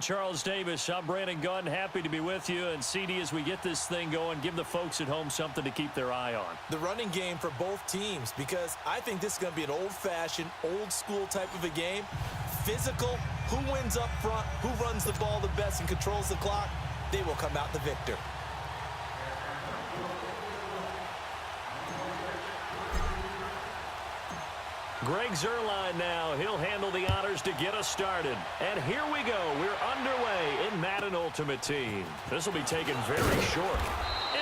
Charles Davis, I'm Brandon Gunn, happy to be with you. And CD, as we get this thing going, give the folks at home something to keep their eye on. The running game for both teams, because I think this is going to be an old-fashioned, old-school type of a game. Physical, who wins up front, who runs the ball the best and controls the clock, they will come out the victor. Greg Zuerlein now. He'll handle the honors to get us started. And here we go. We're underway in Madden Ultimate Team. This will be taken very short.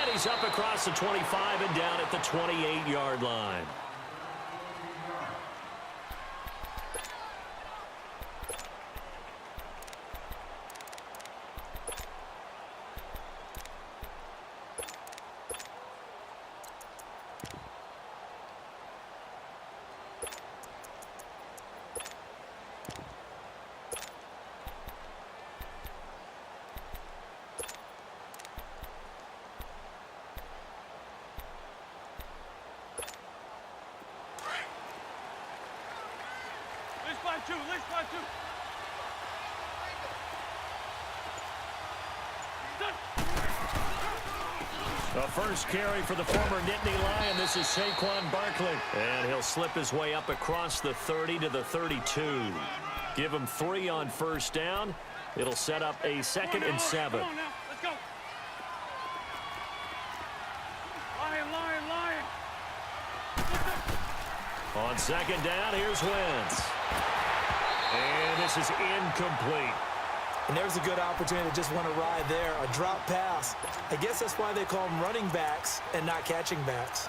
And he's up across the 25 and down at the 28-yard line. The first carry for the former Nittany Lion. This is Saquon Barkley. And he'll slip his way up across the 30 to the 32. Give him 3 on first down. It'll set up a 2nd and 7. Come on now. Let's go. Lion. On 2nd down, here's Wentz. And this is incomplete. And there's a good opportunity to just want to ride there. A drop pass. I guess that's why they call them running backs and not catching backs.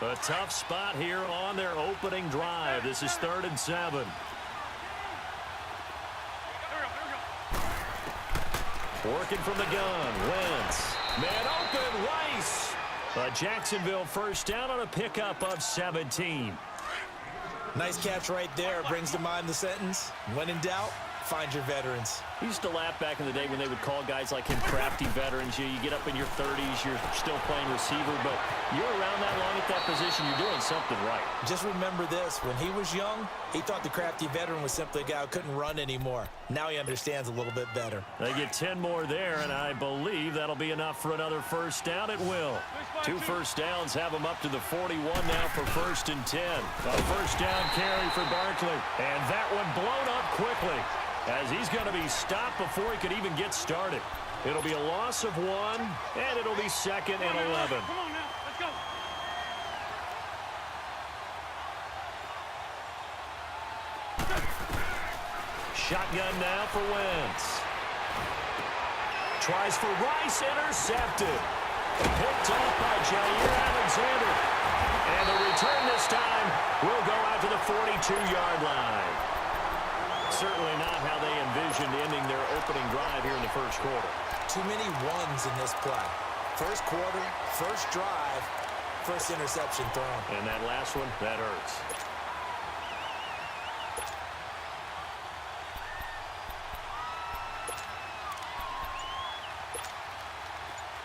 A tough spot here on their opening drive. This is 3rd and 7. Working from the gun. Wentz. Man open. Rice. A Jacksonville first down on a pickup of 17. Nice catch right there. Brings to mind the sentence, when in doubt, find your veterans. I used to laugh back in the day when they would call guys like him crafty veterans. You get up in your 30s, you're still playing receiver, but you're around that long at that position, you're doing something right. Just remember this. When he was young, he thought the crafty veteran was simply a guy who couldn't run anymore. Now he understands a little bit better. They get 10 more there, and I believe that'll be enough for another first down. It will. 2 first downs have them up to the 41 now for 1st and 10. A first down carry for Barkley. And that one blown up quickly, as he's going to be stopped before he could even get started. It'll be a loss of 1, and it'll be 2nd and 11. Come on now. Let's go. Shotgun now for Wentz. Tries for Rice, intercepted. Picked off by Jair Alexander. And the return this time will go out to the 42-yard line. Certainly not how they envisioned ending their opening drive here in the first quarter. Too many ones in this play. First quarter, first drive, first interception thrown. And that last one, that hurts.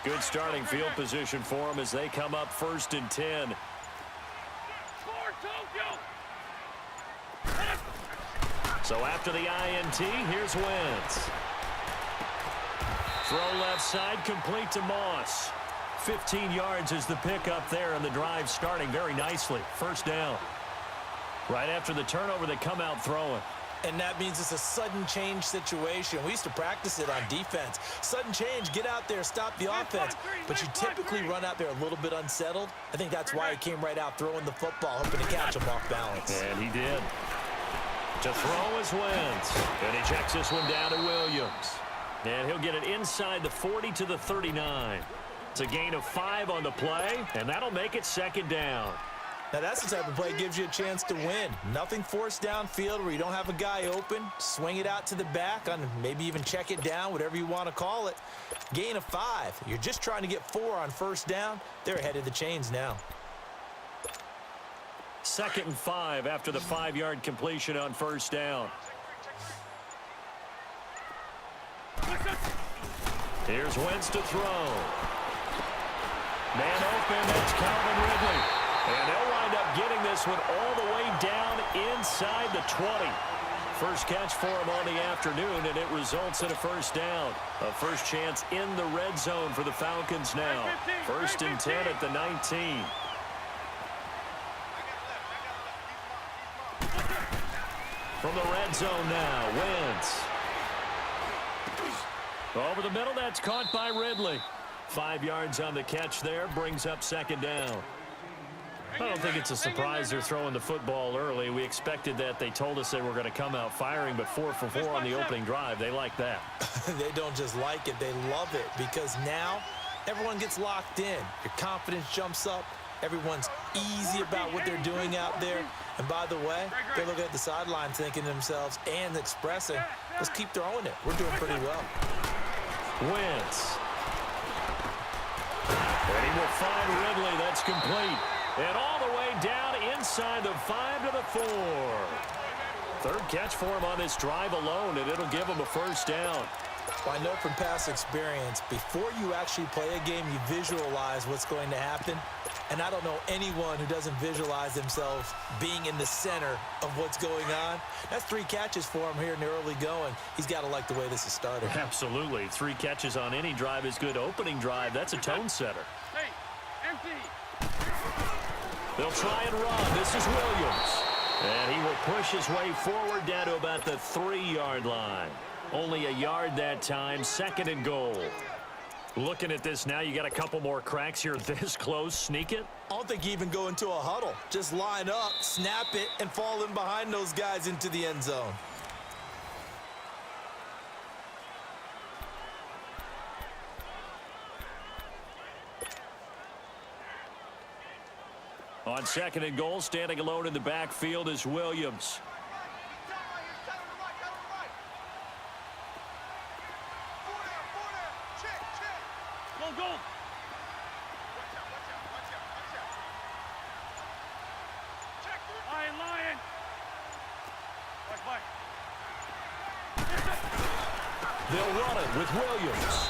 Good starting field position for them as they come up 1st and 10. So after the INT, here's Wentz. Throw left side, complete to Moss. 15 yards is the pickup there, and the drive starting very nicely. First down. Right after the turnover, they come out throwing. And that means it's a sudden change situation. We used to practice it on defense. Sudden change, get out there, stop the offense. But you typically run out there a little bit unsettled. I think that's why he came right out throwing the football, hoping to catch him off balance. And he did. To throw is Wentz. And he checks this one down to Williams. And he'll get it inside the 40 to the 39. It's a gain of 5 on the play, and that'll make it 2nd down. Now that's the type of play that gives you a chance to win. Nothing forced downfield where you don't have a guy open. Swing it out to the back, on maybe even check it down, whatever you want to call it. Gain of 5. You're just trying to get 4 on first down. They're ahead of the chains now. 2nd and 5 after the 5-yard completion on first down. Here's Wentz to throw. Man open, that's Calvin Ridley. And they'll wind up up getting this one all the way down inside the 20. First catch for him on the afternoon, and it results in a first down. A first chance in the red zone for the Falcons now. First and 10 at the 19. From the red zone now, Wentz. Over the middle, that's caught by Ridley. 5 yards on the catch there, brings up second down. I don't think it's a surprise they're throwing the football early. We expected that. They told us they were going to come out firing, but 4 for 4 on the opening drive. They like that. They don't just like it, they love it, because now everyone gets locked in. Your confidence jumps up. Everyone's easy about what they're doing out there. And by the way, they're looking at the sideline thinking to themselves and expressing, let's keep throwing it. We're doing pretty well. Wentz. And he will find Ridley. That's complete. And all the way down inside the 5 to the 4. Third catch for him on this drive alone, and it'll give him a first down. Well, I know from past experience, before you actually play a game, you visualize what's going to happen. And I don't know anyone who doesn't visualize themselves being in the center of what's going on. That's 3 catches for him here in the early going. He's got to like the way this is started. Absolutely. 3 catches on any drive is good. Opening drive, that's a tone setter. Hey, empty. They'll try and run. This is Williams. And he will push his way forward down to about the 3-yard line. Only a yard that time. Second and goal. Looking at this now, you got a couple more cracks here this close. Sneak it. I don't think you even go into a huddle. Just line up, snap it, and fall in behind those guys into the end zone. On second and goal, standing alone in the backfield is Williams. Go. Lion. Back. They'll run it with Williams.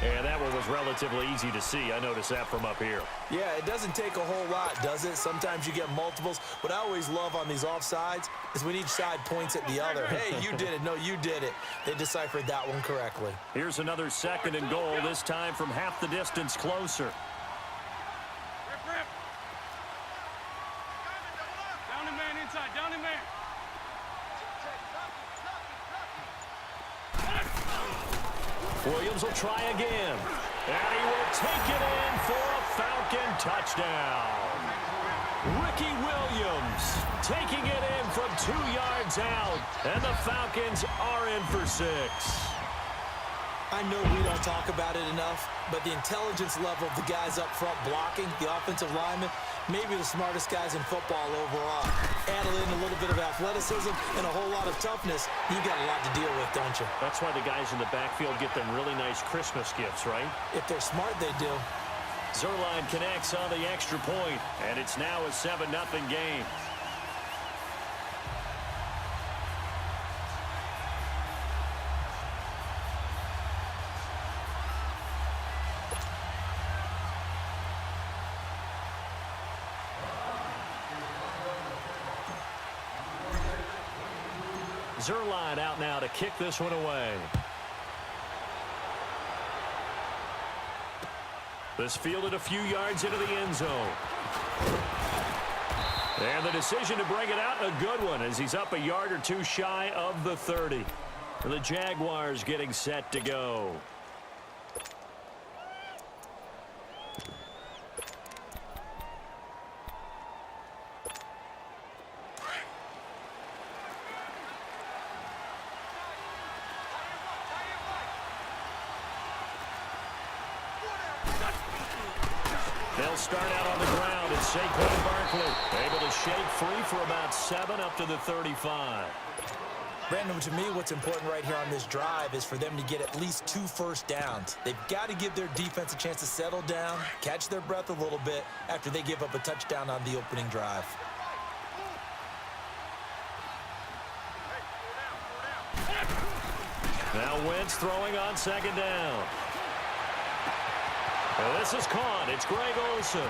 And that one was relatively easy to see. I noticed that from up here. Yeah, it doesn't take a whole lot, does it? Sometimes you get multiples. What I always love on these offsides is when each side points at the other. Hey, you did it. No, you did it. They deciphered that one correctly. Here's another second and goal, this time from half the distance closer. Rip. Down and man inside. Down and man. Williams will try again. And he will take it in for a Falcon touchdown. Ricky Williams taking it in from 2 yards out. And the Falcons are in for 6. I know we don't talk about it enough, but the intelligence level of the guys up front blocking, the offensive linemen, maybe the smartest guys in football overall. Add in a little bit of athleticism and a whole lot of toughness, you got a lot to deal with, don't you? That's why the guys in the backfield get them really nice Christmas gifts, right? If they're smart, they do. Zerline connects on the extra point, and it's now a 7-0 game. Zerline out now to kick this one away. This fielded a few yards into the end zone. And the decision to bring it out, a good one, as he's up a yard or two shy of the 30. The Jaguars getting set to go. They'll start out on the ground, and Saquon Barkley able to shake free for about 7 up to the 35. Brandon, to me, what's important right here on this drive is for them to get at least 2 first downs. They've got to give their defense a chance to settle down, catch their breath a little bit after they give up a touchdown on the opening drive. Now Wentz throwing on second down. And this is caught. It's Greg Olsen.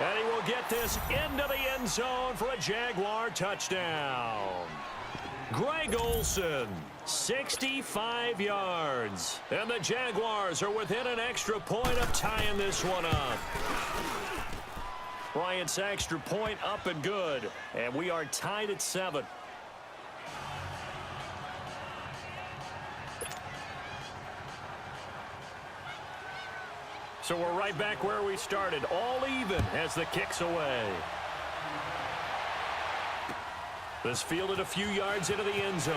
And he will get this into the end zone for a Jaguar touchdown. Greg Olsen, 65 yards. And the Jaguars are within an extra point of tying this one up. Bryant's extra point up and good. And we are tied at 7. So we're right back where we started, all even as the kick's away. This fielded a few yards into the end zone.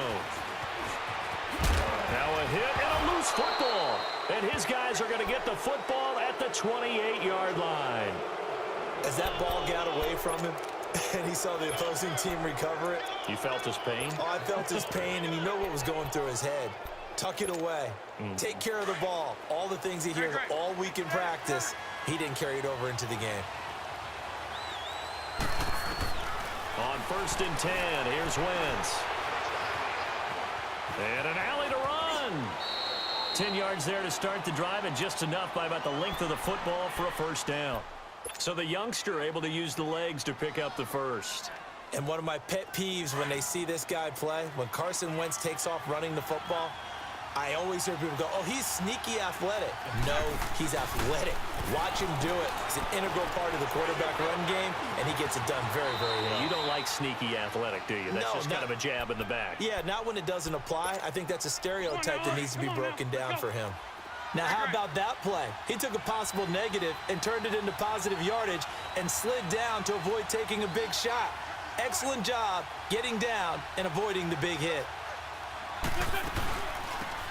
Now a hit and a loose football. And his guys are going to get the football at the 28-yard line. As that ball got away from him and he saw the opposing team recover it. You felt his pain? Oh, I felt his pain, and you know what was going through his head. Tuck it away. Take care of the ball. All the things he hears all week in practice, he didn't carry it over into the game. On 1st and 10, here's Wentz. And an alley to run. 10 yards there to start the drive, and just enough by about the length of the football for a first down. So the youngster able to use the legs to pick up the first. And one of my pet peeves when they see this guy play, when Carson Wentz takes off running the football, I always hear people go, oh, he's sneaky athletic. No, he's athletic. Watch him do it. He's an integral part of the quarterback run game, and he gets it done very, very well. You don't like sneaky athletic, do you? That's just kind of a jab in the back. Yeah, not when it doesn't apply. I think that's a stereotype that needs to be broken down for him. Now, how about that play? He took a possible negative and turned it into positive yardage and slid down to avoid taking a big shot. Excellent job getting down and avoiding the big hit.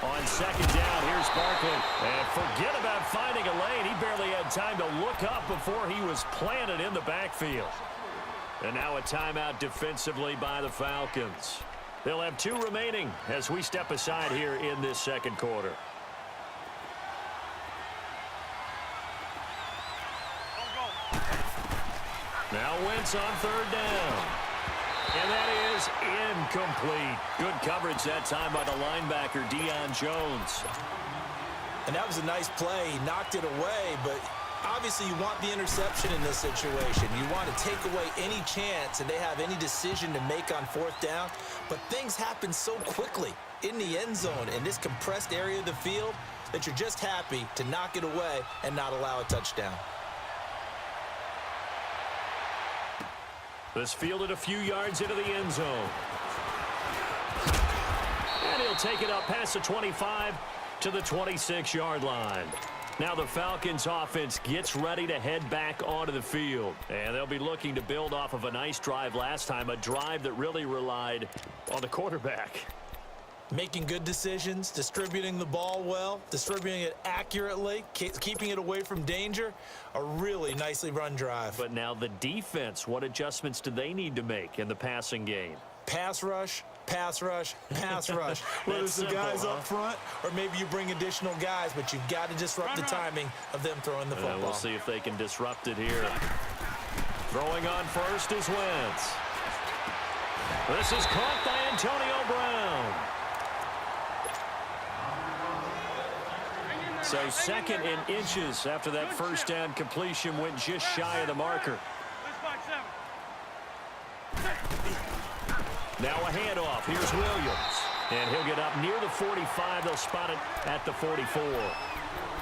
On 2nd down, here's Barkley. And forget about finding a lane. He barely had time to look up before he was planted in the backfield. And now a timeout defensively by the Falcons. They'll have 2 remaining as we step aside here in this second quarter. Now Wentz on 3rd down. And that is incomplete. Good coverage that time by the linebacker, Deion Jones. And that was a nice play. He knocked it away, but obviously you want the interception in this situation. You want to take away any chance and they have any decision to make on 4th down. But things happen so quickly in the end zone in this compressed area of the field that you're just happy to knock it away and not allow a touchdown. This fielded a few yards into the end zone. And he'll take it up past the 25 to the 26-yard line. Now the Falcons offense gets ready to head back onto the field. And they'll be looking to build off of a nice drive last time, a drive that really relied on the quarterback. Making good decisions, distributing the ball well, distributing it accurately, keeping it away from danger. A really nicely run drive. But now the defense, what adjustments do they need to make in the passing game? Pass rush, pass rush, pass rush. Whether it's the guys up front or maybe you bring additional guys, but you've got to disrupt the timing of them throwing the football. We'll see if they can disrupt it here. Throwing on first is Wentz. This is caught by Antonio Brown. So 2nd and inches after that first down completion went just shy of the marker. Now a handoff. Here's Williams. And he'll get up near the 45. They'll spot it at the 44.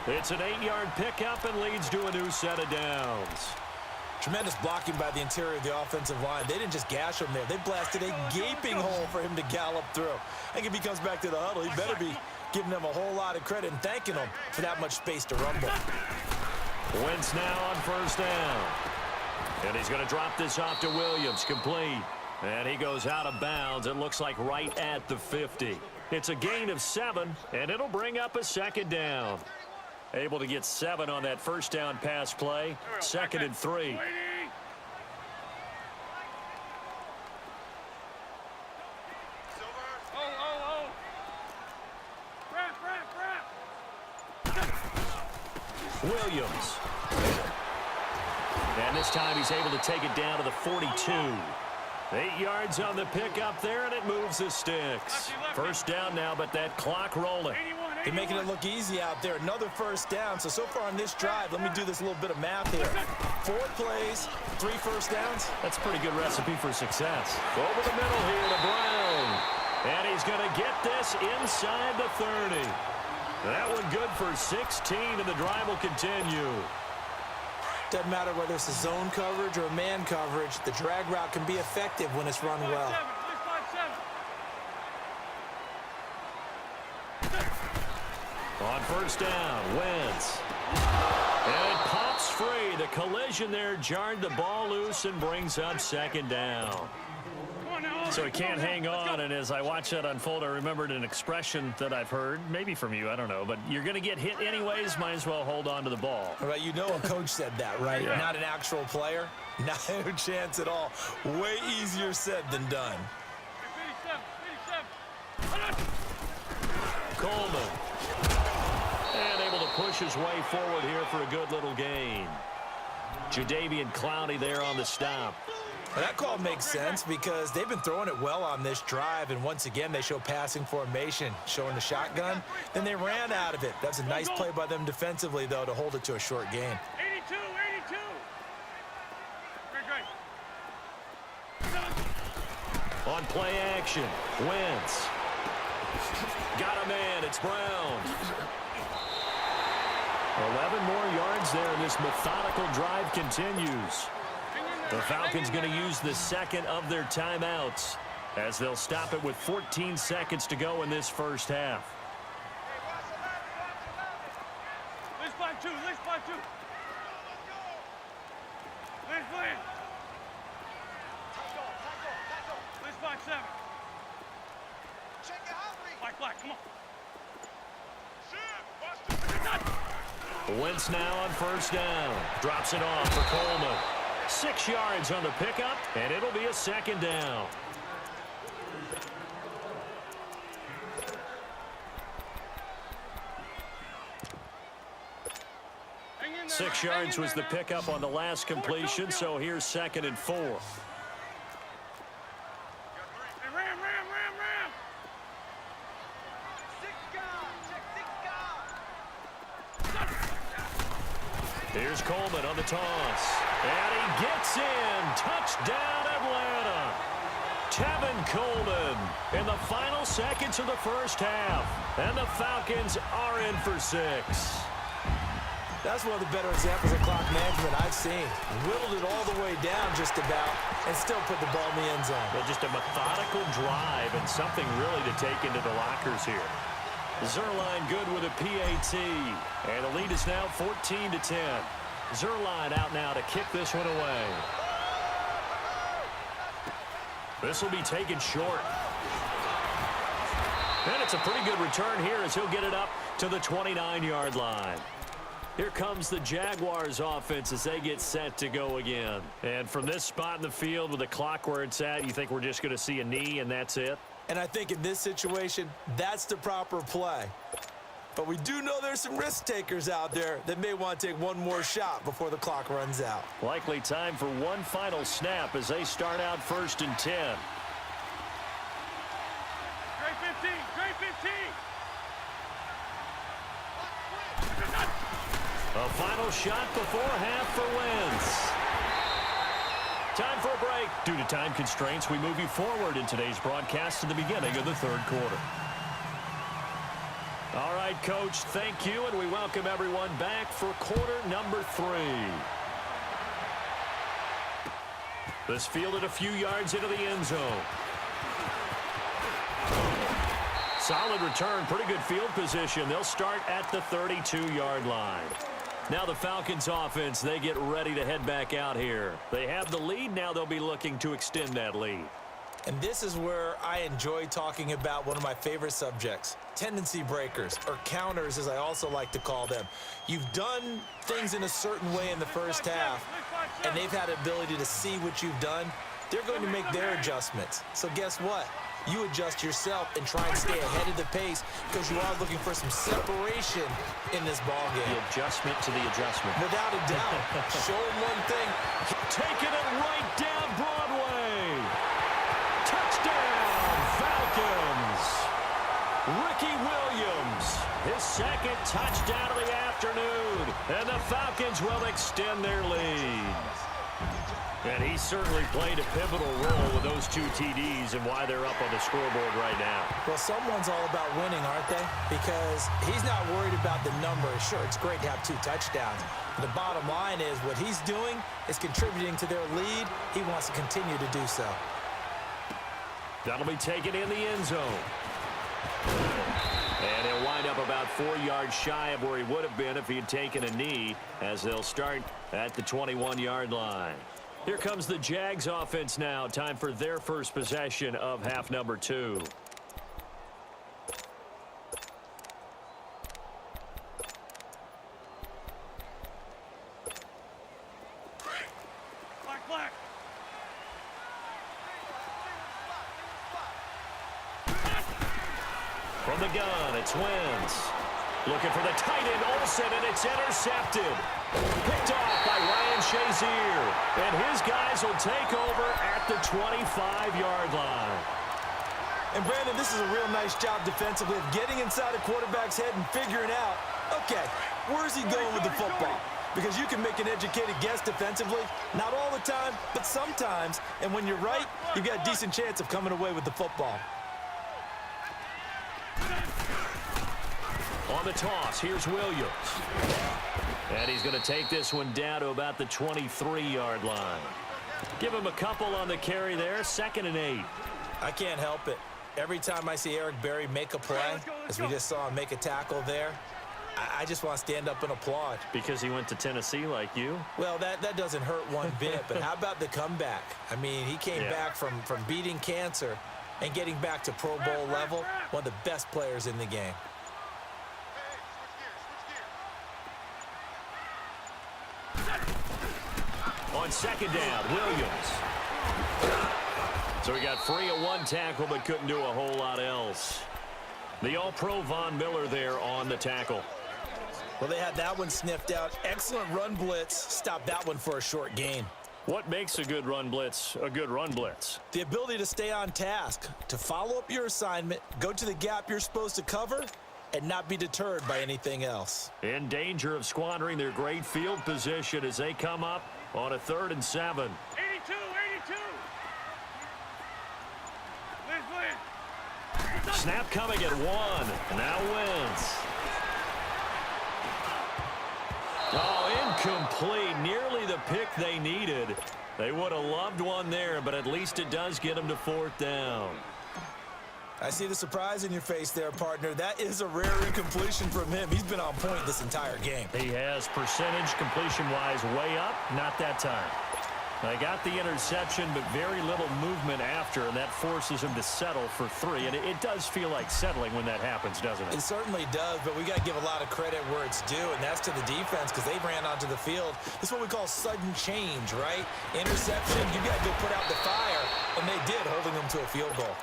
It's an 8-yard pickup and leads to a new set of downs. Tremendous blocking by the interior of the offensive line. They didn't just gash him there. They blasted a gaping hole for him to gallop through. I think if he comes back to the huddle, he better be giving them a whole lot of credit and thanking them for that much space to rumble. Wentz now on 1st down. And he's going to drop this off to Williams, complete. And he goes out of bounds, it looks like right at the 50. It's a gain of 7, and it'll bring up a 2nd down. Able to get 7 on that first down pass play. 2nd and 3. Williams. And this time he's able to take it down to the 42. 8 yards on the pickup there, and it moves the sticks. First down now, but that clock rolling. 81, They're making it look easy out there. Another first down. So far on this drive, let me do this little bit of math here. 4 plays, 3 first downs. That's a pretty good recipe for success. Over the middle here to Brown. And he's going to get this inside the 30. That one good for 16, and the drive will continue. Doesn't matter whether it's a zone coverage or a man coverage. The drag route can be effective when it's run well. On first down, Wentz. And it pops free. The collision there jarred the ball loose and brings up second down. So he can't hang on, and as I watch that unfold, I remembered an expression that I've heard, maybe from you, I don't know, but you're going to get hit anyways, might as well hold on to the ball. All right, you know a coach said that, right? Yeah. Not an actual player. No chance at all. Way easier said than done. Coleman. And able to push his way forward here for a good little gain. Jadeveon Clowney there on the stop. Well, that call makes sense because they've been throwing it well on this drive, and once again they show passing formation, showing the shotgun. Then they ran out of it. That's a nice play by them defensively, though, to hold it to a short gain. 82, 82. Great. On play action, Wentz. Got a man, it's Brown. 11 more yards there, and this methodical drive continues. The Falcons going to use the second of their timeouts as they'll stop it with 14 seconds to go in this first half. Let's find 2. Let's find 2. Let's play. Let's find 7. Black, come on. Wentz now on first down. Drops it off for Coleman. 6 yards on the pickup, and it'll be a second down. 6 yards was the pickup on the last completion, so here's 2nd and 4. Ram. Here's Coleman on the toss. And he gets in. Touchdown, Atlanta. Tevin Coleman in the final seconds of the first half. And the Falcons are in for 6. That's one of the better examples of clock management I've seen. Whittled it all the way down just about and still put the ball in the end zone. Well, just a methodical drive and something really to take into the lockers here. Zerline good with a PAT. And the lead is now 14-10. Zerline out now to kick this one away. This will be taken short. And it's a pretty good return here as he'll get it up to the 29-yard line. Here comes the Jaguars offense as they get set to go again. And from this spot in the field with the clock where it's at, you think we're just going to see a knee and that's it? And I think in this situation, that's the proper play. But we do know there's some risk takers out there that may want to take one more shot before the clock runs out. Likely time for one final snap as they start out 1st and 10. Great 15. Great 15. A final shot before half for Wentz. Time for a break. Due to time constraints, we move you forward in today's broadcast to the beginning of the 3rd quarter. All right, Coach, thank you, and we welcome everyone back for quarter number 3. This fielded a few yards into the end zone. Solid return, pretty good field position. They'll start at the 32-yard line. Now the Falcons offense, they get ready to head back out here. They have the lead. Now they'll be looking to extend that lead. And this is where I enjoy talking about one of my favorite subjects, tendency breakers, or counters as I also like to call them. You've done things in a certain way in the first half, and they've had the ability to see what you've done. They're going to make their adjustments. So guess what? You adjust yourself and try and stay ahead of the pace because you are looking for some separation in this ball game. The adjustment to the adjustment. Without a doubt. Show them one thing. Taking it right down Broadway. Touchdown, Falcons. Ricky Williams his second touchdown of the afternoon. And the Falcons will extend their lead. And he certainly played a pivotal role with those 2 TDs and why they're up on the scoreboard right now. Well, someone's all about winning, aren't they? Because he's not worried about the numbers. Sure, it's great to have 2 touchdowns. The bottom line is what he's doing is contributing to their lead. He wants to continue to do so. That'll be taken in the end zone. And he'll wind up about 4 yards shy of where he would have been if he had taken a knee, as they'll start at the 21-yard line. Here comes the Jags offense now. Time for their first possession of half number 2. Black. From the gun, it's Wentz. Looking for the tight end, Olsen, and it's intercepted. Picked off by Ryan Shazier. And his guys will take over at the 25-yard line. And, Brandon, this is a real nice job defensively of getting inside a quarterback's head and figuring out, okay, where's he going with the football? Because you can make an educated guess defensively. Not all the time, but sometimes. And when you're right, you've got a decent chance of coming away with the football. On the toss, here's Williams. And he's going to take this one down to about the 23-yard line. Give him a couple on the carry there, 2nd and 8. I can't help it. Every time I see Eric Berry make a play, as we just saw him make a tackle there, I just want to stand up and applaud. Because he went to Tennessee like you? Well, that doesn't hurt one bit, but how about the comeback? I mean, he came back from beating cancer and getting back to Pro Bowl level, one of the best players in the game. On 2nd down, Williams. So he got free of 1 tackle but couldn't do a whole lot else. The All-Pro Von Miller there on the tackle. Well, they had that one sniffed out. Excellent run blitz. Stopped that one for a short gain. What makes a good run blitz a good run blitz? The ability to stay on task, to follow up your assignment, go to the gap you're supposed to cover, and not be deterred by anything else. In danger of squandering their great field position as they come up on a 3rd and 7. 82. Liz. Snap coming at 1. Now Wentz. Oh, incomplete. Nearly the pick they needed. They would have loved one there, but at least it does get them to 4th down. I see the surprise in your face there, partner. That is a rare incompletion from him. He's been on point this entire game. He has percentage completion-wise way up. Not that time. They got the interception, but very little movement after, and that forces him to settle for 3. And it does feel like settling when that happens, doesn't it? It certainly does, but we got to give a lot of credit where it's due, and that's to the defense because they ran onto the field. This is what we call sudden change, right? Interception, you got to go put out the fire, and they did, holding them to a field goal.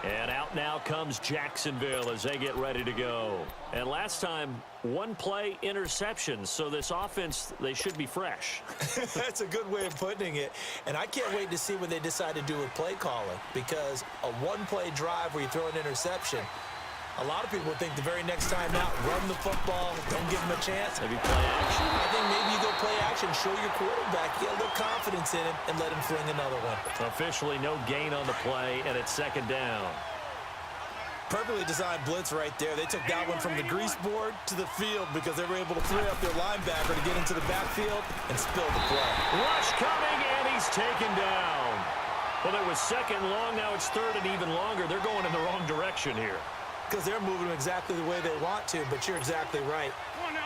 And out now comes Jacksonville as they get ready to go. And last time, 1-play interception. So this offense, they should be fresh. That's a good way of putting it. And I can't wait to see what they decide to do with play calling. Because a 1-play drive where you throw an interception, a lot of people think the very next time out, run the football, don't give them a chance. Maybe play action. I think maybe you go play action, show your quarterback, get a little confidence in him, and let him fling another one. Officially no gain on the play, and it's 2nd down. Perfectly designed blitz right there. They took that one from the grease board to the field because they were able to free up their linebacker to get into the backfield and spill the play. Rush coming, and he's taken down. Well, it was 2nd long. Now it's 3rd and even longer. They're going in the wrong direction here. Because they're moving exactly the way they want to, but you're exactly right.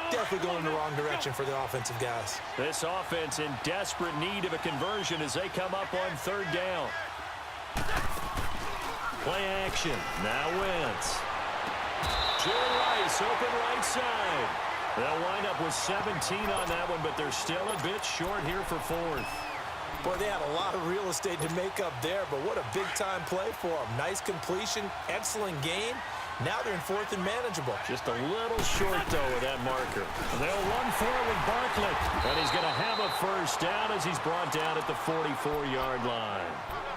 Definitely going in the wrong direction for the offensive guys. This offense in desperate need of a conversion as they come up on 3rd down. Play action. Now Wentz. Jerry Rice, open right side. They'll wind up with 17 on that one, but they're still a bit short here for 4th. Boy, they had a lot of real estate to make up there, but what a big-time play for them. Nice completion, excellent game. Now they're in 4th and manageable. Just a little short, though, with that marker. They'll run for it with Barkley. And he's going to have a first down as he's brought down at the 44-yard line.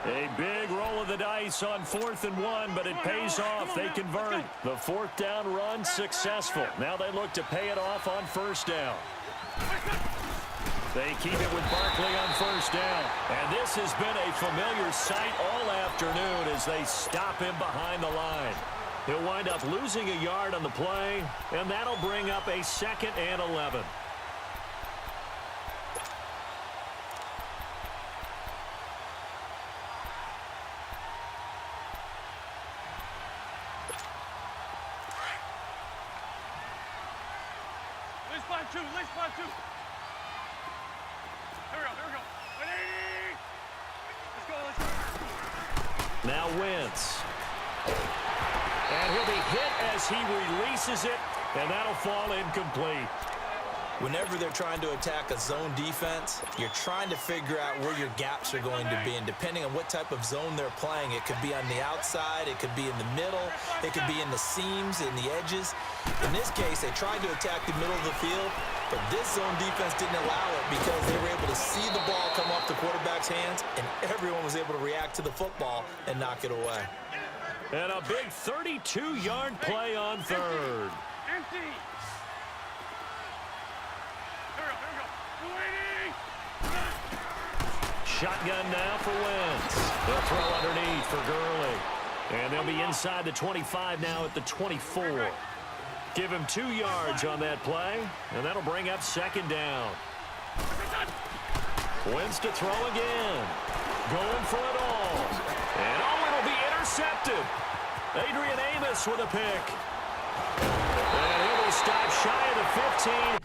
A big roll of the dice on 4th and 1, but it pays off. They convert. The 4th down run successful. Now they look to pay it off on 1st down. They keep it with Barkley on 1st down. And this has been a familiar sight all afternoon as they stop him behind the line. He'll wind up losing a yard on the play, and that'll bring up a 2nd and 11. Let's find two. Let's find two. Here we go. Here we go. 180. Let's go. Let's go. Now Wentz. And he'll be hit as he releases it, and that'll fall incomplete. Whenever they're trying to attack a zone defense, you're trying to figure out where your gaps are going to be. And depending on what type of zone they're playing, it could be on the outside, it could be in the middle, it could be in the seams, in the edges. In this case, they tried to attack the middle of the field, but this zone defense didn't allow it because they were able to see the ball come off the quarterback's hands, and everyone was able to react to the football and knock it away. And a big 32-yard play on 3rd. Empty. Here we go. 280. Shotgun now for Wentz. They'll throw underneath for Gurley. And they'll be inside the 25 now at the 24. Give him 2 yards on that play, and that'll bring up 2nd down. Wentz to throw again. Going for it all. And it'll be intercepted. Adrian Amos with a pick. And he will stop shy of the 15